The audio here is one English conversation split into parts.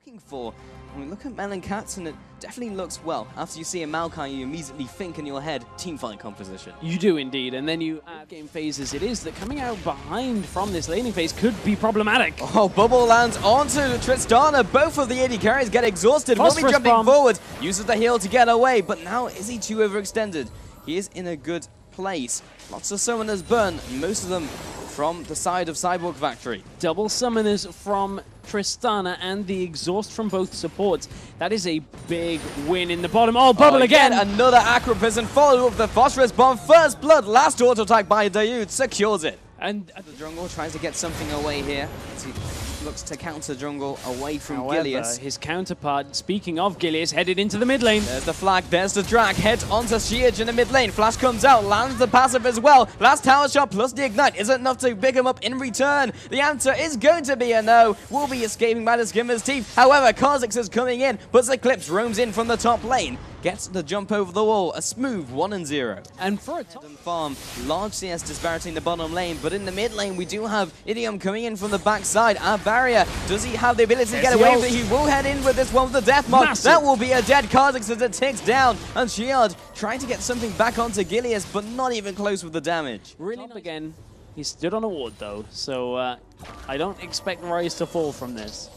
looking for. When we look at MelonCats, and it definitely looks well. After you see a Maokai, you immediately think in your head, teamfight composition. You do indeed, and then you add game phases. It is that coming out behind from this laning phase could be problematic. Oh, bubble lands onto Tristana. Both of the AD carries get exhausted. Will be jumping forward, uses the heal to get away, but now is he too overextended? He is in a good place. Lots of summoners burn, most of them from the side of Cyborg Factory. Double summoners from Tristana and the exhaust from both supports. That is a big win in the bottom. Oh, bubble again! Another Acroprison followed with the Phosphorus Bomb. First blood, last auto attack by Dioud secures it. And the jungle tries to get something away here. He looks to counter jungle away from Gilius. His counterpart, speaking of Gilius, headed into the mid lane. There's the flag, there's the drag, heads onto Shiage in the mid lane. Flash comes out, lands the passive as well. Last tower shot plus the ignite isn't enough to pick him up in return. The answer is going to be a no. Will be escaping by the skimmer's teeth. However, Kha'Zix is coming in, but Zeclipse roams in from the top lane. Gets the jump over the wall, a smooth 1-0. And for a top farm, large CS disparity in the bottom lane, but in the mid lane we do have Idylom coming in from the backside. Abaria, does he have the ability to get away with it? He will head in with this one with the death mark. That will be a dead Kha'Zix as it ticks down. And Shiage trying to get something back onto Gilius, but not even close with the damage. Really up again. He stood on a ward though, so I don't expect Ryze to fall from this.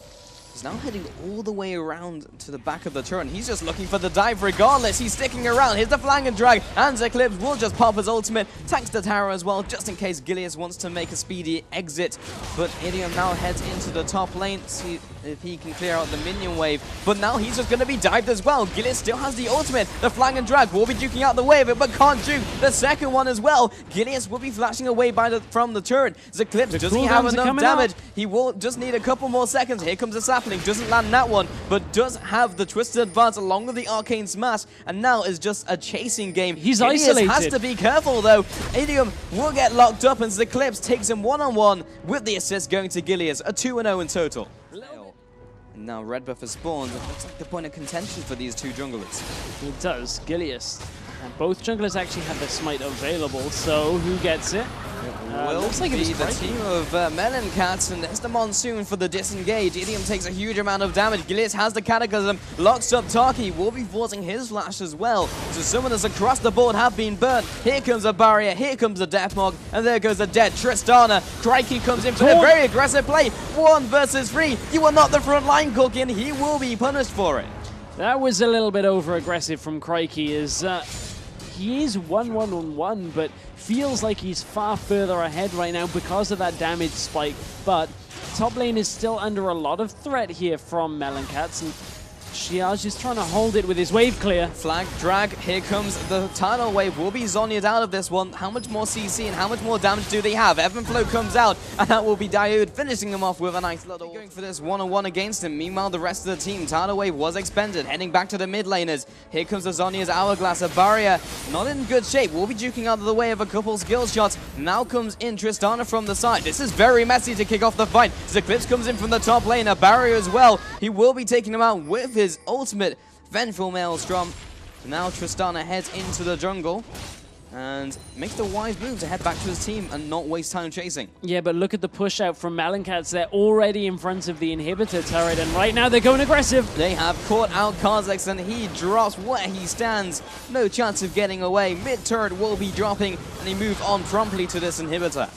He's now heading all the way around to the back of the turret. He's just looking for the dive regardless. He's sticking around. Here's the flank and drag. And Zeclipse will just pop his ultimate. Tanks the tower as well, just in case Gilius wants to make a speedy exit. But Idylom now heads into the top lane. See if he can clear out the minion wave. But now he's just going to be dived as well. Gilius still has the ultimate. The flank and drag will be duking out the way of it, but can't juke the second one as well. Gilius will be flashing away from the turret. Zeclipse, does he have enough damage? He will just need a couple more seconds. Here comes the sapling. Doesn't land that one, but does have the twisted advance along with the arcane smash, and now is just a chasing game. He's Gilius isolated. Has to be careful though. Idylom will get locked up, and Zeclipse takes him one-on-one with the assist going to Gilius. A 2-0 in total. And now red buff has spawned. It looks like the point of contention for these two junglers. It does. Gilius. And both junglers actually have the smite available, so who gets it? Looks like it's the team of MelonCats, and there's the Monsoon for the disengage. Idylom takes a huge amount of damage. Gilius has the Cataclysm, locks up Tarky, will be forcing his flash as well. So summoners across the board have been burnt. Here comes Abaria, here comes the Deathmog, and there goes the dead Tristana. Crykee comes in for a very aggressive play. 1 versus 3. You are not the front line, Corki, and he will be punished for it. That was a little bit over-aggressive from Crykee, as he is 1-1-1-1, but feels like he's far further ahead right now because of that damage spike. But top lane is still under a lot of threat here from MelonCats, and Shiage is trying to hold it with his wave clear. Flag, drag, here comes the tidal wave. Will be Zhonya'd out of this one. How much more CC and how much more damage do they have? Flow comes out, and that will be Dioud finishing him off with a nice little going for this one-on-one against him. Meanwhile, the rest of the team, tidal wave was expended, heading back to the mid laners. Here comes the Zhonya's Hourglass. Abaria not in good shape. Will be duking out of the way of a couple skill shots. Now comes in Tristana from the side. This is very messy to kick off the fight. Zeclipse comes in from the top lane. Abaria as well. He will be taking him out with his ultimate Vengeful Maelstrom. Now Tristana heads into the jungle and makes the wise move to head back to his team and not waste time chasing. Yeah, but look at the push out from MelonCats. They're already in front of the inhibitor turret, and right now they're going aggressive. They have caught out Kha'Zix, and he drops where he stands. No chance of getting away. Mid turret will be dropping, and they move on promptly to this inhibitor.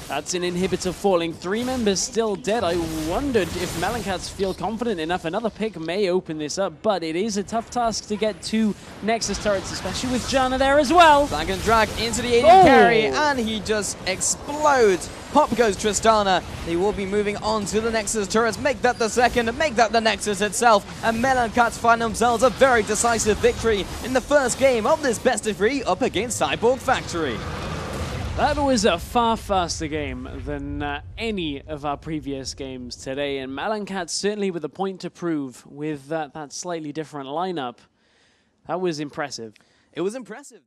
That's an inhibitor falling. 3 members still dead. I wondered if MelonCats feel confident enough. Another pick may open this up, but it is a tough task to get 2 Nexus turrets, especially with Janna there as well. Flag and drag into the AD carry, and he just explodes. Pop goes Tristana. They will be moving on to the Nexus turrets. Make that the second, make that the Nexus itself. And MelonCats find themselves a very decisive victory in the first game of this best of 3 up against Cyborg Factory. That was a far faster game than any of our previous games today, and MelonCats certainly with a point to prove with that slightly different lineup. That was impressive. It was impressive.